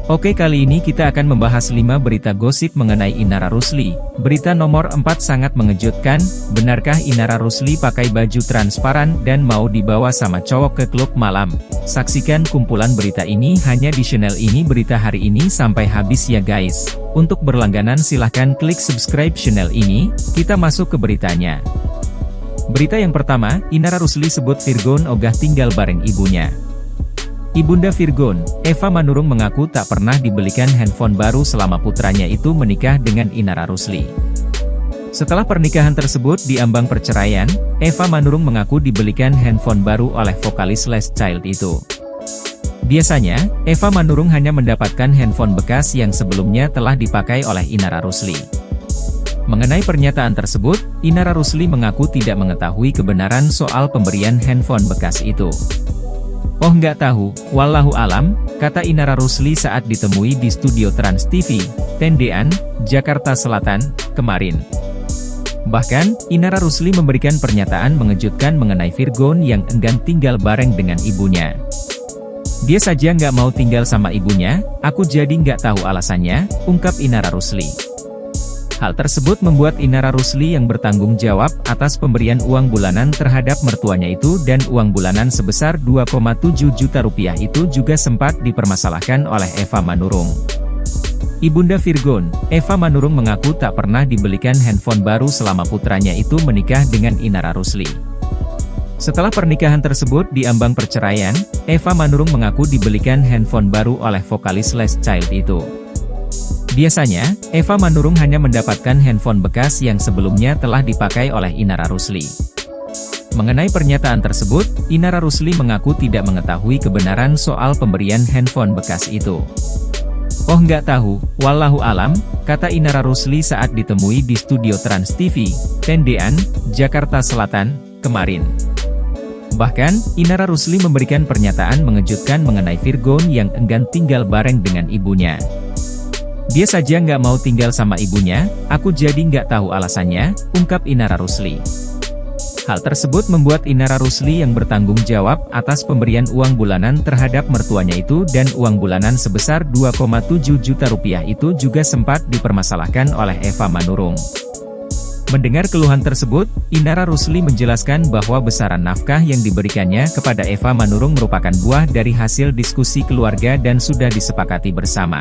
Oke, kali ini kita akan membahas 5 berita gosip mengenai Inara Rusli. Berita nomor 4 sangat mengejutkan, benarkah Inara Rusli pakai baju transparan dan mau dibawa sama cowok ke klub malam? Saksikan kumpulan berita ini hanya di channel ini berita hari ini sampai habis ya guys. Untuk berlangganan silahkan klik subscribe channel ini, kita masuk ke beritanya. Berita yang pertama, Inara Rusli sebut Virgon ogah tinggal bareng ibunya. Ibunda Virgon, Eva Manurung mengaku tak pernah dibelikan handphone baru selama putranya itu menikah dengan Inara Rusli. Setelah pernikahan tersebut diambang perceraian, Eva Manurung mengaku dibelikan handphone baru oleh vokalis Last Child itu. Biasanya, Eva Manurung hanya mendapatkan handphone bekas yang sebelumnya telah dipakai oleh Inara Rusli. Mengenai pernyataan tersebut, Inara Rusli mengaku tidak mengetahui kebenaran soal pemberian handphone bekas itu. "Oh nggak tahu, wallahu alam," kata Inara Rusli saat ditemui di studio Trans TV, Tendean, Jakarta Selatan, kemarin. Bahkan, Inara Rusli memberikan pernyataan mengejutkan mengenai Virgon yang enggan tinggal bareng dengan ibunya. "Dia saja nggak mau tinggal sama ibunya, aku jadi nggak tahu alasannya," ungkap Inara Rusli. Hal tersebut membuat Inara Rusli yang bertanggung jawab atas pemberian uang bulanan terhadap mertuanya itu dan uang bulanan sebesar 2,7 juta rupiah itu juga sempat dipermasalahkan oleh Eva Manurung. Ibunda Virgon, Eva Manurung mengaku tak pernah dibelikan handphone baru selama putranya itu menikah dengan Inara Rusli. Setelah pernikahan tersebut diambang perceraian, Eva Manurung mengaku dibelikan handphone baru oleh vokalis Last Child itu. Biasanya, Eva Manurung hanya mendapatkan handphone bekas yang sebelumnya telah dipakai oleh Inara Rusli. Mengenai pernyataan tersebut, Inara Rusli mengaku tidak mengetahui kebenaran soal pemberian handphone bekas itu. "Oh nggak tahu, wallahu alam," kata Inara Rusli saat ditemui di studio Trans TV, Tendean, Jakarta Selatan, kemarin. Bahkan, Inara Rusli memberikan pernyataan mengejutkan mengenai Virgon yang enggan tinggal bareng dengan ibunya. "Dia saja nggak mau tinggal sama ibunya, aku jadi nggak tahu alasannya," ungkap Inara Rusli. Hal tersebut membuat Inara Rusli yang bertanggung jawab atas pemberian uang bulanan terhadap mertuanya itu dan uang bulanan sebesar 2,7 juta rupiah itu juga sempat dipermasalahkan oleh Eva Manurung. Mendengar keluhan tersebut, Inara Rusli menjelaskan bahwa besaran nafkah yang diberikannya kepada Eva Manurung merupakan buah dari hasil diskusi keluarga dan sudah disepakati bersama.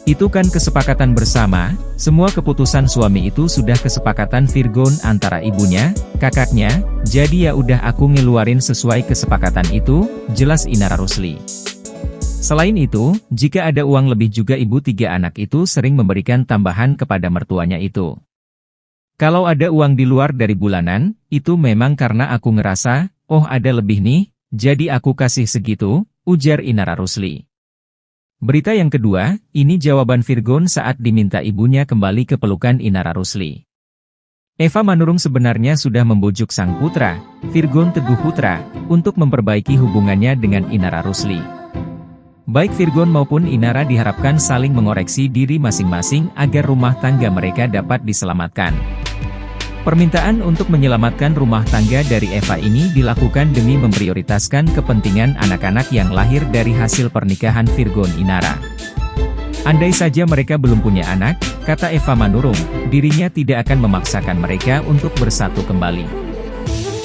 "Itu kan kesepakatan bersama, semua keputusan suami itu sudah kesepakatan Virgon antara ibunya, kakaknya, jadi ya udah aku ngeluarin sesuai kesepakatan itu," jelas Inara Rusli. Selain itu, jika ada uang lebih juga ibu 3 anak itu sering memberikan tambahan kepada mertuanya itu. "Kalau ada uang di luar dari bulanan, itu memang karena aku ngerasa, oh ada lebih nih, jadi aku kasih segitu," ujar Inara Rusli. Berita yang kedua, ini jawaban Virgon saat diminta ibunya kembali ke pelukan Inara Rusli. Eva Manurung sebenarnya sudah membujuk sang putra, Virgon Teguh Putra, untuk memperbaiki hubungannya dengan Inara Rusli. Baik Virgon maupun Inara diharapkan saling mengoreksi diri masing-masing agar rumah tangga mereka dapat diselamatkan. Permintaan untuk menyelamatkan rumah tangga dari Eva ini dilakukan demi memprioritaskan kepentingan anak-anak yang lahir dari hasil pernikahan Virgon Inara. "Andai saja mereka belum punya anak," kata Eva Manurung, dirinya tidak akan memaksakan mereka untuk bersatu kembali.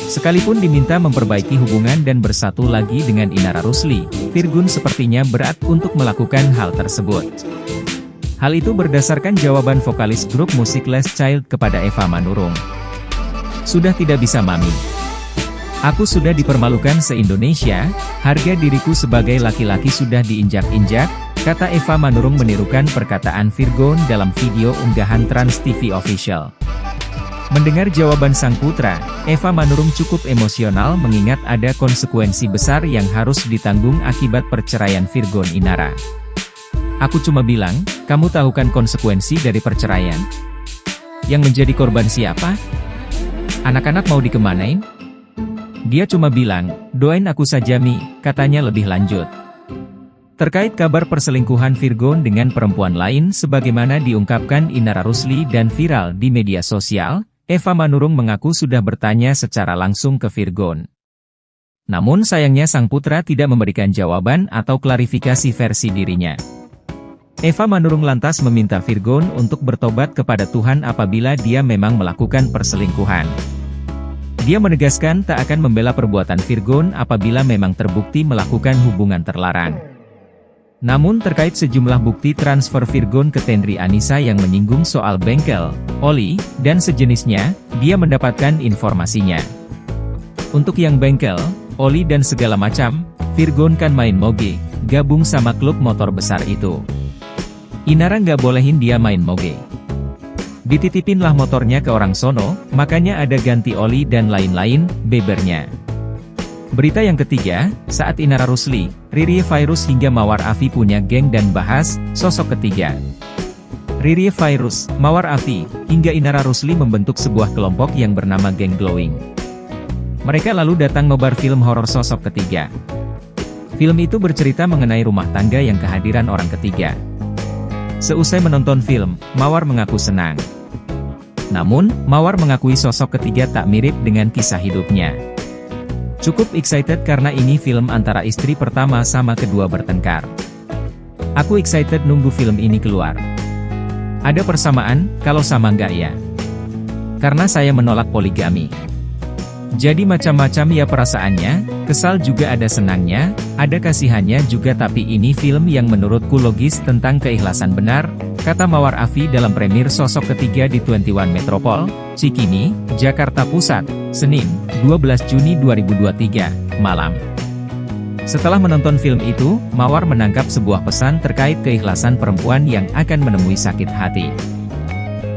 Sekalipun diminta memperbaiki hubungan dan bersatu lagi dengan Inara Rusli, Virgon sepertinya berat untuk melakukan hal tersebut. Hal itu berdasarkan jawaban vokalis grup musik Last Child kepada Eva Manurung. "Sudah tidak bisa mami. Aku sudah dipermalukan se-Indonesia, harga diriku sebagai laki-laki sudah diinjak-injak," kata Eva Manurung menirukan perkataan Virgon dalam video unggahan Trans TV Official. Mendengar jawaban sang putra, Eva Manurung cukup emosional mengingat ada konsekuensi besar yang harus ditanggung akibat perceraian Virgon Inara. "Aku cuma bilang, kamu tahu kan konsekuensi dari perceraian? Yang menjadi korban siapa? Anak-anak mau dikemanain? Dia cuma bilang, doain aku saja Mi," katanya lebih lanjut. Terkait kabar perselingkuhan Virgon dengan perempuan lain sebagaimana diungkapkan Inara Rusli dan viral di media sosial, Eva Manurung mengaku sudah bertanya secara langsung ke Virgon. Namun sayangnya sang putra tidak memberikan jawaban atau klarifikasi versi dirinya. Eva Manurung lantas meminta Virgon untuk bertobat kepada Tuhan apabila dia memang melakukan perselingkuhan. Dia menegaskan tak akan membela perbuatan Virgon apabila memang terbukti melakukan hubungan terlarang. Namun terkait sejumlah bukti transfer Virgon ke Tendri Anissa yang menyinggung soal bengkel, oli, dan sejenisnya, dia mendapatkan informasinya. Untuk yang bengkel, oli dan segala macam, Virgon kan main moge, gabung sama klub motor besar itu. Inara nggak bolehin dia main moge. Dititipinlah motornya ke orang sono, makanya ada ganti oli dan lain-lain, bebernya. Berita yang ketiga, saat Inara Rusli, Ririe Virus hingga Mawar Afi punya geng dan bahas sosok ketiga. Ririe Virus, Mawar Afi, hingga Inara Rusli membentuk sebuah kelompok yang bernama Geng Glowing. Mereka lalu datang nobar film horor sosok ketiga. Film itu bercerita mengenai rumah tangga yang kehadiran orang ketiga. Seusai menonton film, Mawar mengaku senang. Namun, Mawar mengakui sosok ketiga tak mirip dengan kisah hidupnya. Cukup excited karena ini film antara istri pertama sama kedua bertengkar. Aku excited nunggu film ini keluar. Ada persamaan, kalau sama nggak ya? Karena saya menolak poligami. Jadi macam-macam ya perasaannya, kesal juga ada senangnya, ada kasihannya juga tapi ini film yang menurutku logis tentang keikhlasan benar, kata Mawar Afi dalam premier sosok ketiga di 21 Metropol, Cikini, Jakarta Pusat, Senin, 12 Juni 2023, malam. Setelah menonton film itu, Mawar menangkap sebuah pesan terkait keikhlasan perempuan yang akan menemui sakit hati.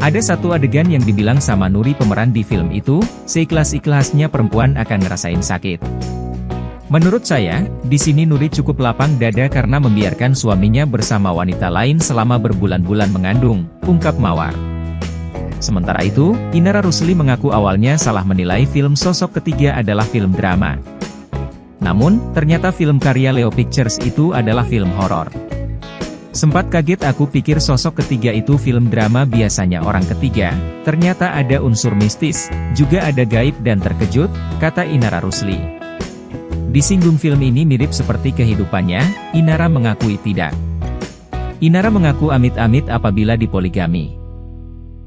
Ada satu adegan yang dibilang sama Nuri pemeran di film itu, seikhlas-ikhlasnya perempuan akan ngerasain sakit. Menurut saya, di sini Nuri cukup lapang dada karena membiarkan suaminya bersama wanita lain selama berbulan-bulan mengandung, ungkap Mawar. Sementara itu, Inara Rusli mengaku awalnya salah menilai film sosok ketiga adalah film drama. Namun, ternyata film karya Leo Pictures itu adalah film horor. Sempat kaget aku pikir sosok ketiga itu film drama biasanya orang ketiga, ternyata ada unsur mistis, juga ada gaib dan terkejut, kata Inara Rusli. Disinggung film ini mirip seperti kehidupannya, Inara mengakui tidak. Inara mengaku amit-amit apabila dipoligami.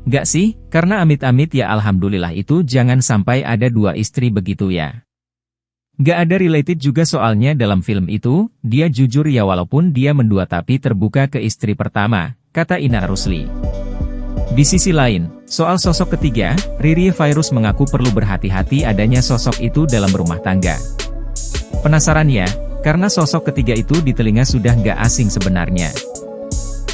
Nggak sih, karena amit-amit ya alhamdulillah itu jangan sampai ada dua istri begitu ya. Nggak ada related juga soalnya dalam film itu, dia jujur ya walaupun dia mendua tapi terbuka ke istri pertama, kata Inara Rusli. Di sisi lain, soal sosok ketiga, Ririe Virus mengaku perlu berhati-hati adanya sosok itu dalam rumah tangga. Penasaran ya? Karena sosok ketiga itu di telinga sudah nggak asing sebenarnya.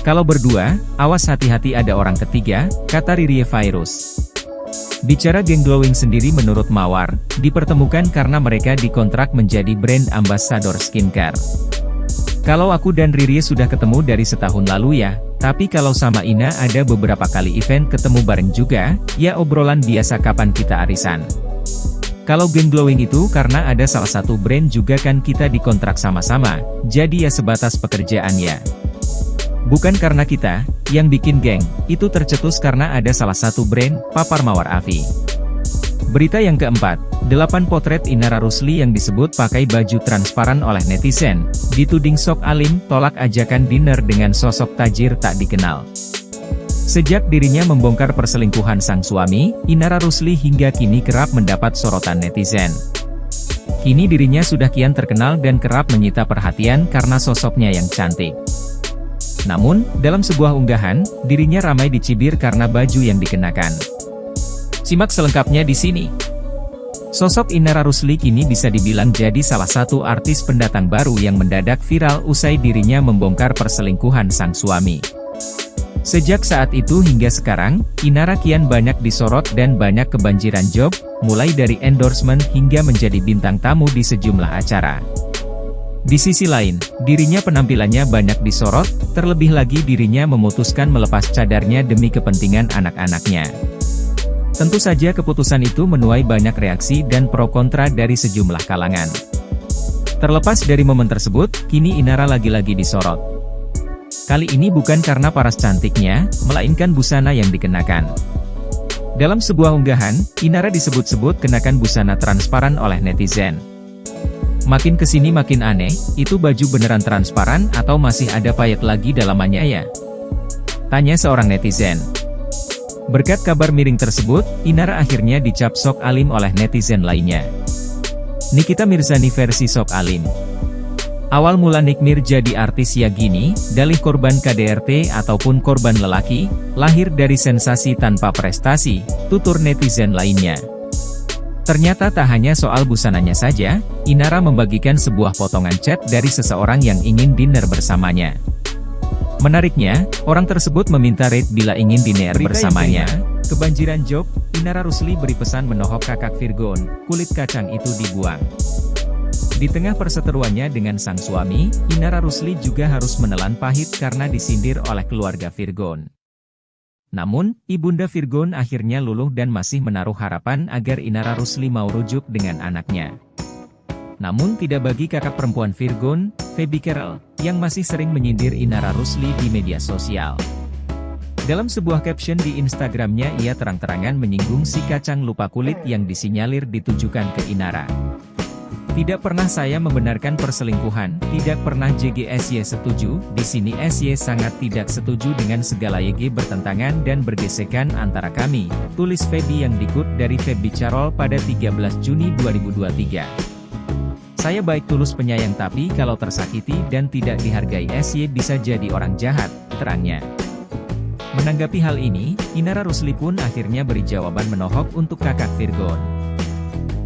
Kalau berdua, awas hati-hati ada orang ketiga, kata Ririe Virus. Bicara Geng Glowing sendiri menurut Mawar, dipertemukan karena mereka dikontrak menjadi brand ambassador skincare. Kalau aku dan Ririe sudah ketemu dari setahun lalu ya, tapi kalau sama Ina ada beberapa kali event ketemu bareng juga, ya obrolan biasa kapan kita arisan. Kalau Geng Glowing itu karena ada salah satu brand juga kan kita dikontrak sama-sama, jadi ya sebatas pekerjaan ya. Bukan karena kita, yang bikin geng, itu tercetus karena ada salah satu brand, papar Mawar Afi. Berita yang keempat, 8 potret Inara Rusli yang disebut pakai baju transparan oleh netizen, dituding sok alim, tolak ajakan dinner dengan sosok tajir tak dikenal. Sejak dirinya membongkar perselingkuhan sang suami, Inara Rusli hingga kini kerap mendapat sorotan netizen. Kini dirinya sudah kian terkenal dan kerap menyita perhatian karena sosoknya yang cantik. Namun, dalam sebuah unggahan, dirinya ramai dicibir karena baju yang dikenakan. Simak selengkapnya di sini. Sosok Inara Rusli kini bisa dibilang jadi salah satu artis pendatang baru yang mendadak viral usai dirinya membongkar perselingkuhan sang suami. Sejak saat itu hingga sekarang, Inara kian banyak disorot dan banyak kebanjiran job, mulai dari endorsement hingga menjadi bintang tamu di sejumlah acara. Di sisi lain, dirinya penampilannya banyak disorot, terlebih lagi dirinya memutuskan melepas cadarnya demi kepentingan anak-anaknya. Tentu saja keputusan itu menuai banyak reaksi dan pro kontra dari sejumlah kalangan. Terlepas dari momen tersebut, kini Inara lagi-lagi disorot. Kali ini bukan karena paras cantiknya, melainkan busana yang dikenakan. Dalam sebuah unggahan, Inara disebut-sebut kenakan busana transparan oleh netizen. Makin kesini makin aneh, itu baju beneran transparan atau masih ada payet lagi dalamannya ya? Tanya seorang netizen. Berkat kabar miring tersebut, Inara akhirnya dicap sok alim oleh netizen lainnya. Nikita Mirzani versi sok alim. Awal mula Nick Mir jadi artis ya gini, dalih korban KDRT ataupun korban lelaki, lahir dari sensasi tanpa prestasi, tutur netizen lainnya. Ternyata tak hanya soal busananya saja, Inara membagikan sebuah potongan chat dari seseorang yang ingin dinner bersamanya. Menariknya, orang tersebut meminta rate bila ingin dinner bersamanya. Kebanjiran job, Inara Rusli beri pesan menohok kakak Virgon, kulit kacang itu dibuang. Di tengah perseteruannya dengan sang suami, Inara Rusli juga harus menelan pahit karena disindir oleh keluarga Virgon. Namun, Ibunda Virgon akhirnya luluh dan masih menaruh harapan agar Inara Rusli mau rujuk dengan anaknya. Namun tidak bagi kakak perempuan Virgon, Feby Carol, yang masih sering menyindir Inara Rusli di media sosial. Dalam sebuah caption di Instagramnya ia terang-terangan menyinggung si kacang lupa kulit yang disinyalir ditujukan ke Inara. Tidak pernah saya membenarkan perselingkuhan, tidak pernah JGSY setuju, di sini SY sangat tidak setuju dengan segala YG bertentangan dan bergesekan antara kami, tulis Feby yang dikut dari Feby Carol pada 13 Juni 2023. Saya baik tulus penyayang tapi kalau tersakiti dan tidak dihargai SY bisa jadi orang jahat, terangnya. Menanggapi hal ini, Inara Rusli pun akhirnya beri jawaban menohok untuk kakak Virgon.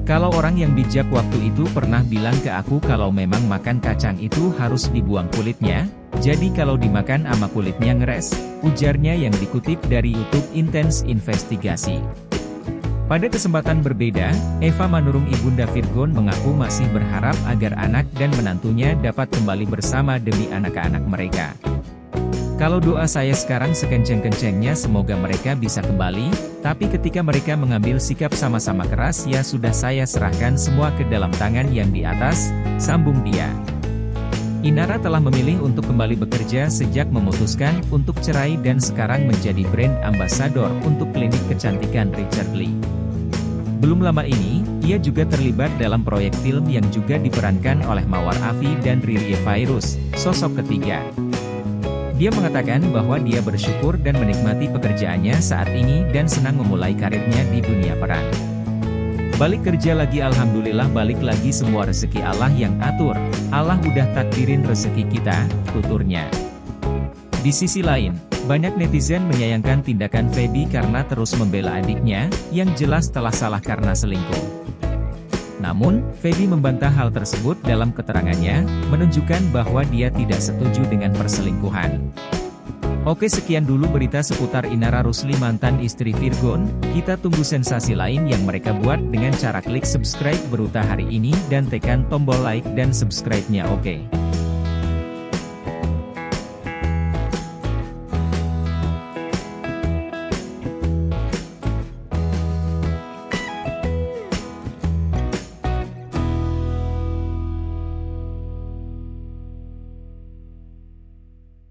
Kalau orang yang bijak waktu itu pernah bilang ke aku kalau memang makan kacang itu harus dibuang kulitnya, jadi kalau dimakan ama kulitnya ngeres, ujarnya yang dikutip dari YouTube Intens Investigasi. Pada kesempatan berbeda, Eva Manurung ibunda Virgon mengaku masih berharap agar anak dan menantunya dapat kembali bersama demi anak-anak mereka. Kalau doa saya sekarang sekenceng-kencengnya semoga mereka bisa kembali, tapi ketika mereka mengambil sikap sama-sama keras ya sudah saya serahkan semua ke dalam tangan yang di atas, sambung dia. Inara telah memilih untuk kembali bekerja sejak memutuskan untuk cerai dan sekarang menjadi brand ambassador untuk klinik kecantikan Richard Lee. Belum lama ini, ia juga terlibat dalam proyek film yang juga diperankan oleh Mawar Afi dan Riri Virus, sosok ketiga. Dia mengatakan bahwa dia bersyukur dan menikmati pekerjaannya saat ini dan senang memulai karirnya di dunia peran. Balik kerja lagi alhamdulillah balik lagi semua rezeki Allah yang atur, Allah udah takdirin rezeki kita, tuturnya. Di sisi lain, banyak netizen menyayangkan tindakan Feby karena terus membela adiknya, yang jelas telah salah karena selingkuh. Namun, Feby membantah hal tersebut dalam keterangannya, menunjukkan bahwa dia tidak setuju dengan perselingkuhan. Oke sekian dulu berita seputar Inara Rusli mantan istri Virgon, kita tunggu sensasi lain yang mereka buat dengan cara klik subscribe berita hari ini dan tekan tombol like dan subscribe-nya oke.